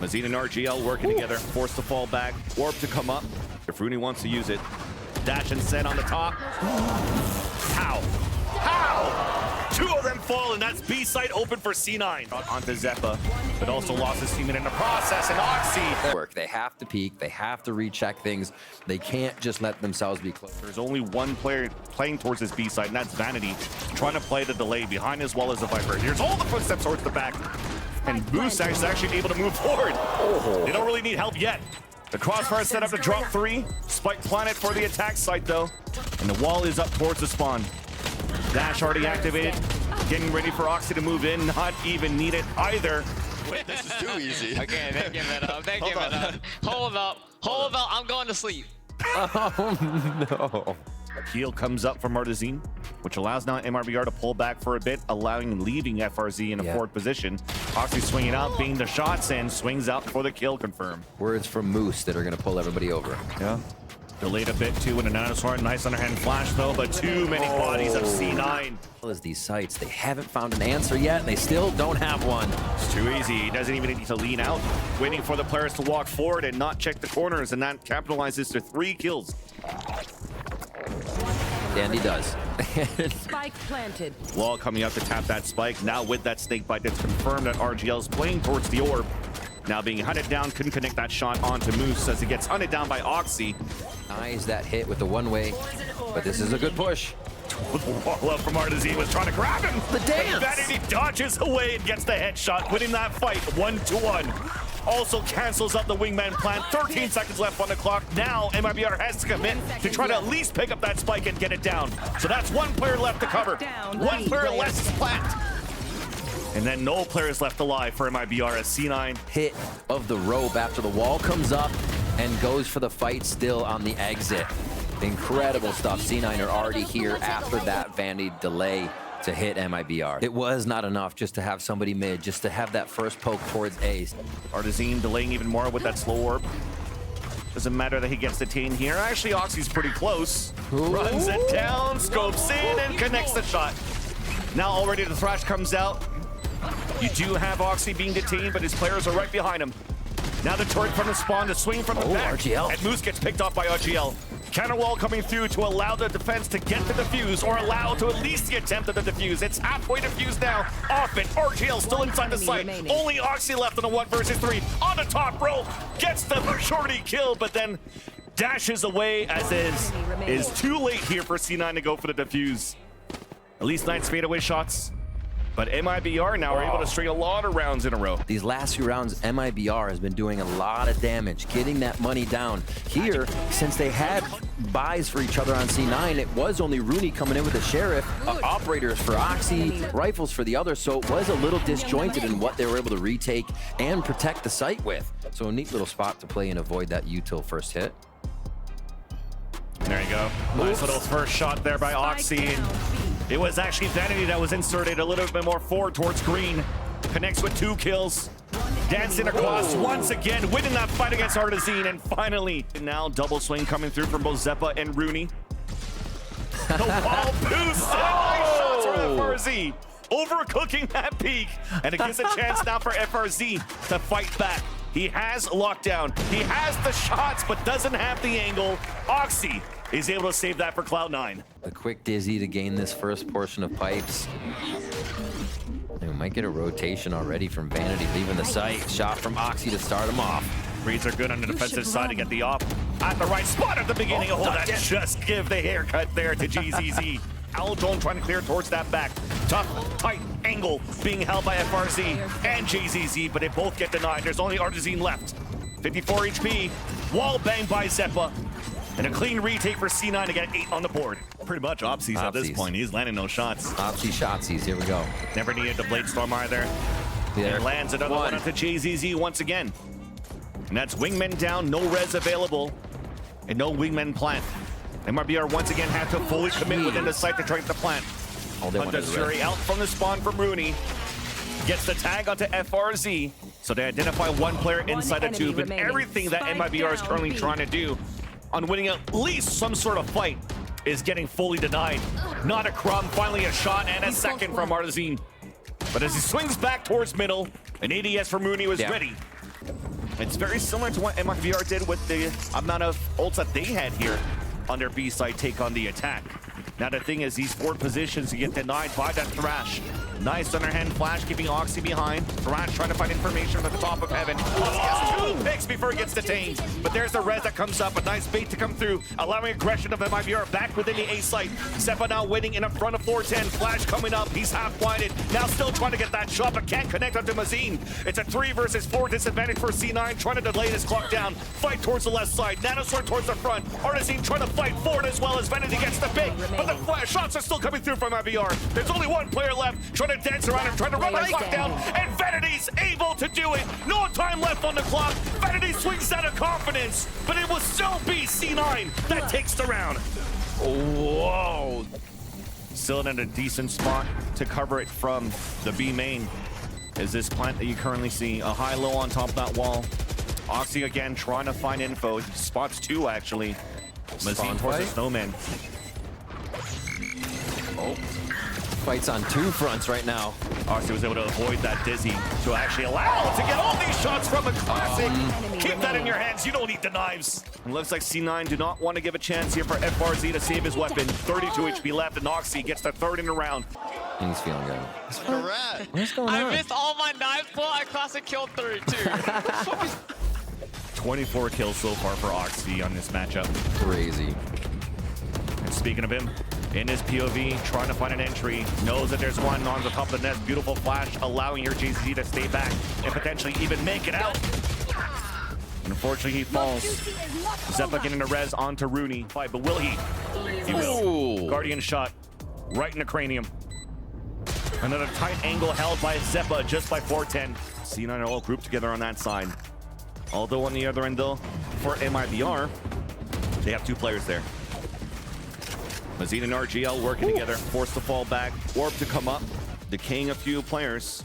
Mazine and RGL working together, forced to fall back, orb to come up. If Rooney wants to use it, dash and send on the top. How? How? Two of them fall, and that's B site open for C9. Onto Zeppa, but also lost his teammate in the process, and OXY. They have to peek, they have to recheck things. They can't just let themselves be close. There's only one player playing towards this B site, and that's Vanity, trying to play the delay behind as well as the Viper. Here's all the footsteps towards the back, and Moose is actually able to move forward. They don't really need help yet. The crossfire is set up to drop 3. Spike planet for the attack site, though, and the wall is up towards the spawn. Dash already activated, getting ready for OXY to move in, not even needed either. Wait, this is too easy. Okay, they give it up. They give it up. Hold up. Hold up. I'm going to sleep. Oh no. Heal comes up from Artazine, which allows now MIBR to pull back for a bit, leaving FRZ in a forward position. OXY swinging out, being the shots, and swings out for the kill confirm. Words from Moose that are going to pull everybody over. Yeah. Delayed a bit too with a dinosaur. Nice underhand flash though, but too many bodies of C9. As these sites, they haven't found an answer yet, and they still don't have one. It's too easy. He doesn't even need to lean out, waiting for the players to walk forward and not check the corners, and that capitalizes to 3 kills. And he does. Spike planted. Wall coming up to tap that spike. Now with that snake bite, it's confirmed that RGL's playing towards the orb. Now being hunted down, couldn't connect that shot onto Moose as he gets hunted down by OXY. Eyes that hit with the one-way, but this is a good push. The wall up from Artazine was trying to grab him. The dance! Vanity dodges away and gets the headshot, winning that fight 1-1. Also cancels out the wingman plant. 13 seconds left on the clock. Now MIBR has to commit to try to at least pick up that spike and get it down. So that's 1 player left to cover. 1 player less is plant. And then no players left alive for MIBR as C9. Hit of the rope after the wall comes up and goes for the fight still on the exit. Incredible stuff. C9 are already here after that Vanity delay to hit MIBR. It was not enough just to have somebody mid, just to have that first poke towards Ace. Artazine delaying even more with that slow orb. Doesn't matter that he gets detained here. Actually, OXY's pretty close. Runs it down, scopes in, and connects the shot. Now already the thrash comes out. You do have OXY being detained, but his players are right behind him. Now the turret from the spawn to swing from the back. RGL. And Moose gets picked off by RGL. Counter wall coming through to allow the defense to get the defuse, or allow to at least the attempt at the defuse. It's halfway defused now. Off it. RGL still inside the site. Only OXY left on a 1 versus 3. On the top rope. Gets the majority kill, but then dashes away as is too late here for C9 to go for the defuse. At least 9 fadeaway shots. But MIBR now are able to string a lot of rounds in a row. These last few rounds, MIBR has been doing a lot of damage, getting that money down. Here, since they had buys for each other on C9, it was only Rooney coming in with the Sheriff, operators for OXY, rifles for the others, so it was a little disjointed in what they were able to retake and protect the site with. So a neat little spot to play and avoid that util first hit. There you go. Nice little first shot there by OXY. It was actually Vanity that was inserted a little bit more forward towards green. Connects with 2 kills. Dancing across once again, winning that fight against Artazine. And finally, now double swing coming through from both Zeppa and Rooney. The wall boost. Nice shots for FRZ. Overcooking that peak. And it gives a chance now for FRZ to fight back. He has lockdown. He has the shots, but doesn't have the angle. OXY is able to save that for Cloud9. A quick dizzy to gain this first portion of pipes. And we might get a rotation already from Vanity leaving the site. Shot from OXY to start him off. Reads are good on the defensive side to get the op at the right spot at the beginning. Oh, that just give the haircut there to GZZ. Owldrone trying to clear towards that back. Tough, tight angle being held by FRZ and GZZ, but they both get denied. There's only Artazine left. 54 HP, wall bang by Zeppa, and a clean retake for C9 to get 8 on the board. Pretty much OXY's at this point. He's landing no shots. OXY shotsies, here we go. Never needed the Blade Storm either. Yeah. And lands another one onto GZZ once again. And that's wingmen down, no res available, and no wingmen plant. MIBR once again have to fully commit within the site to try the plant. Hunter Zuri out from the spawn from Rooney. Gets the tag onto FRZ. So they identify 1 player inside the tube, and everything that MIBR is currently trying to do on winning at least some sort of fight is getting fully denied. Not a crumb, finally a shot and a second from Artazine. But as he swings back towards middle, an ADS from Rooney was ready. It's very similar to what MIBR did with the amount of ults that they had here on their B side take on the attack. Now the thing is, these forward positions get denied by that Thrash. Nice underhand flash, keeping Oxy behind. Thrash trying to find information at the top of heaven. Oxy has 2 picks before he gets detained. But there's the res that comes up, a nice bait to come through, allowing aggression of MIBR back within the A site. Sepa now winning in front of 410. Flash coming up, he's half-blinded. Now still trying to get that shot, but can't connect onto Mazine. It's a 3 versus 4 disadvantage for C9, trying to delay this clock down. Fight towards the left side, Nanosword towards the front. Artisine trying to fight forward as well as Vanity gets the pick. But the flash shots are still coming through from MIBR. There's only 1 player left, trying to dance around and trying to run the clock down, and Vanity's able to do it. No time left on the clock. Vanity swings out of confidence, but it will still be C9 that takes the round. Whoa. Still in a decent spot to cover it from the B main. Is this plant that you currently see, a high-low on top of that wall. Oxy again trying to find info. He spots 2 actually. Mazine towards the snowman. Oh. Fights on 2 fronts right now. Oxy was able to avoid that dizzy to actually allow to get all these shots from a classic. Keep that in your hands. You don't need the knives. It looks like C9 do not want to give a chance here for FRZ to save his weapon. 32 HP left, and Oxy gets the 3rd in the round. He's feeling good. What's going on? I missed all my knives, but I classic killed 3 too. 24 kills so far for Oxy on this matchup. Crazy. And speaking of him, in his POV, trying to find an entry, knows that there's one on the top of the net. Beautiful flash, allowing your JCZ to stay back and potentially even make it out. Unfortunately, he falls. Zeppa getting a res onto Rooney. But will he? He will. Ooh. Guardian shot right in the cranium. Another tight angle held by Zeppa just by 410. C9 are all grouped together on that side. Although on the other end, though, for MIBR, they have 2 players there. Mazine and RGL working together, forced to fall back, Orb to come up, decaying a few players.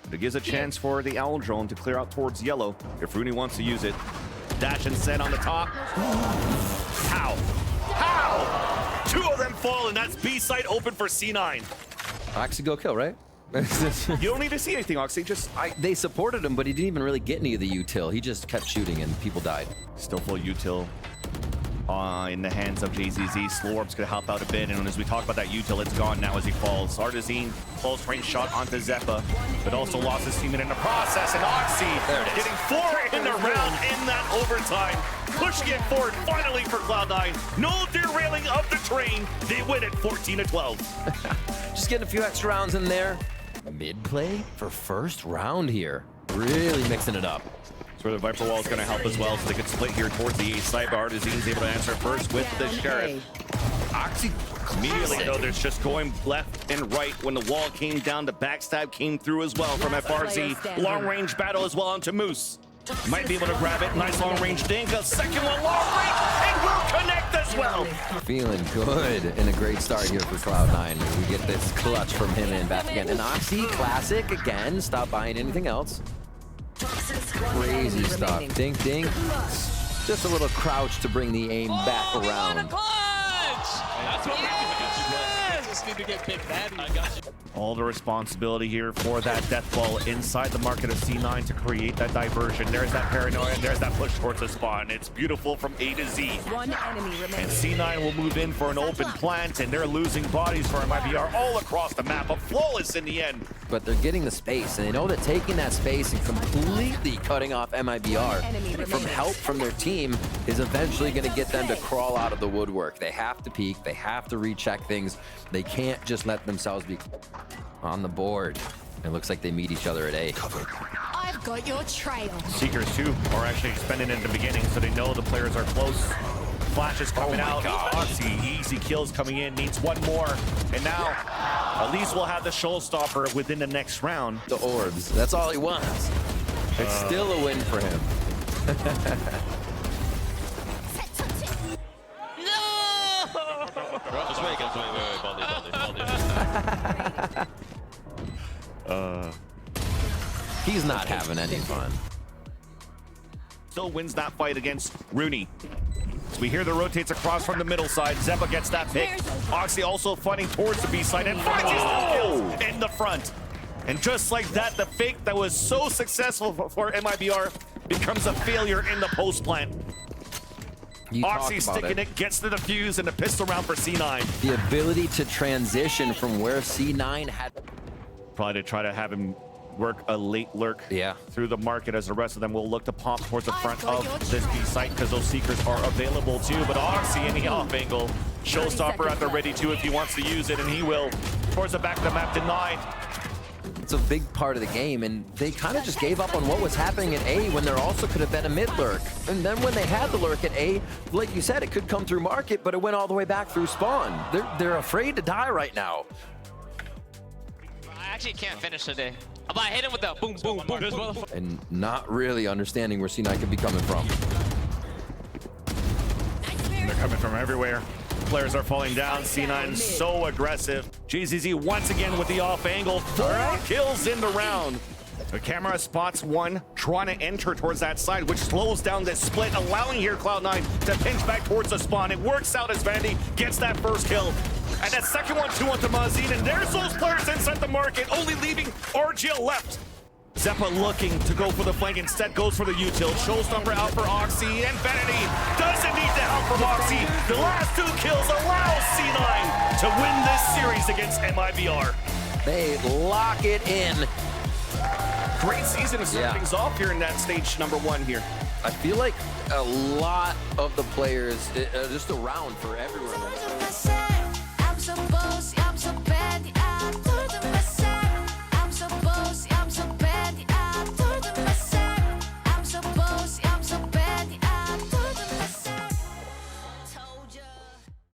But it gives a chance for the Owl Drone to clear out towards yellow if Rooney wants to use it. Dash and set on the top. How? How? 2 of them fall, and that's B site open for C9. Oxy go kill, right? You don't need to see anything, Oxy. Just They supported him, but he didn't even really get any of the util. He just kept shooting and people died. still full util. In the hands of JZZ. Slow Orb's gonna help out a bit, and as we talk about that util, it's gone now as he falls. Artisine, close range shot onto Zeppa, but also lost his teammate in the process, and Oxy getting 4 in the round in that overtime. Pushing it forward finally for Cloud9. No derailing of the train. They win it 14-12. Just getting a few extra rounds in there. Mid play for first round here. Really mixing it up. That's where the Viper Wall is going to help as well, so they could split here towards the A side. Artisine's able to answer first with the Sheriff. Oxy immediately, though, there's just going left and right when the wall came down. The backstab came through as well from FRZ. Long range battle as well onto Moose. Might be able to grab it. Nice long range dink. A second one long range and will connect as well. Feeling good and a great start here for Cloud9. We get this clutch from him and back again. And Oxy, classic again. Stop buying anything else. Crazy stuff. Dink, dink. Just a little crouch to bring the aim back around. That's what yes! Just need to get big bad. I got you. All the responsibility here for that death ball inside the market of C9 to create that diversion. There's that paranoia, and there's that push towards the spawn. It's beautiful from A to Z. 1 enemy remaining. And C9 will move in for an open plant, and they're losing bodies for MIBR all across the map, but flawless in the end. But they're getting the space, and they know that taking that space and completely cutting off MIBR from help from their team is eventually going to get them to crawl out of the woodwork. They have to peek, they have to recheck things. They can't just let themselves be on the board. It looks like they meet each other at A. I've got your trail. Seekers, too, are actually expending in the beginning, so they know the players are close. Flash is coming out. Oxy, easy kills coming in, needs 1 more. And now, at least we'll have the showstopper within the next round. The orbs, that's all he wants. It's still a win for him. Just wait, Baldi. He's not having any fun. Still wins that fight against Rooney. So we hear the rotates across from the middle side. Zeppa gets that pick. Oxy also fighting towards the B side and finds his kills in the front. And just like that, the fake that was so successful for MIBR becomes a failure in the post plant. You talk OXY about sticking it, gets the defuse and the pistol round for C9. The ability to transition from where C9 had. Probably to try to have him work a late lurk through the market, as the rest of them will look to pop towards the front of this B site because those Seekers are available too. But OXY in the off angle. Showstopper at the ready too if he wants to use it, and he will. Towards the back of the map, denied. It's a big part of the game, and they kind of just gave up on what was happening at A when there also could have been a mid lurk. And then when they had the lurk at A, like you said, it could come through market, but it went all the way back through spawn. They're afraid to die right now. I actually can't finish today. But I hit him with the boom, boom, boom. And not really understanding where C9 could be coming from. They're coming from everywhere. Players are falling down. C9 so aggressive. GZZ once again with the off angle. 4 kills in the round. The camera spots one trying to enter towards that side, which slows down this split, allowing here Cloud9 to pinch back towards the spawn. It works out as Vandy gets that first kill. And that second one too onto Mazin, and there's those players inside the market, only leaving RGL left. Zeppa looking to go for the flank, instead goes for the util. Showstopper out for OXY, and Vanity doesn't need the help from OXY. The last 2 kills allows C9 to win this series against MIBR. They lock it in. Great season to start things off here in that stage number 1 here. I feel like a lot of the players, just around for everyone.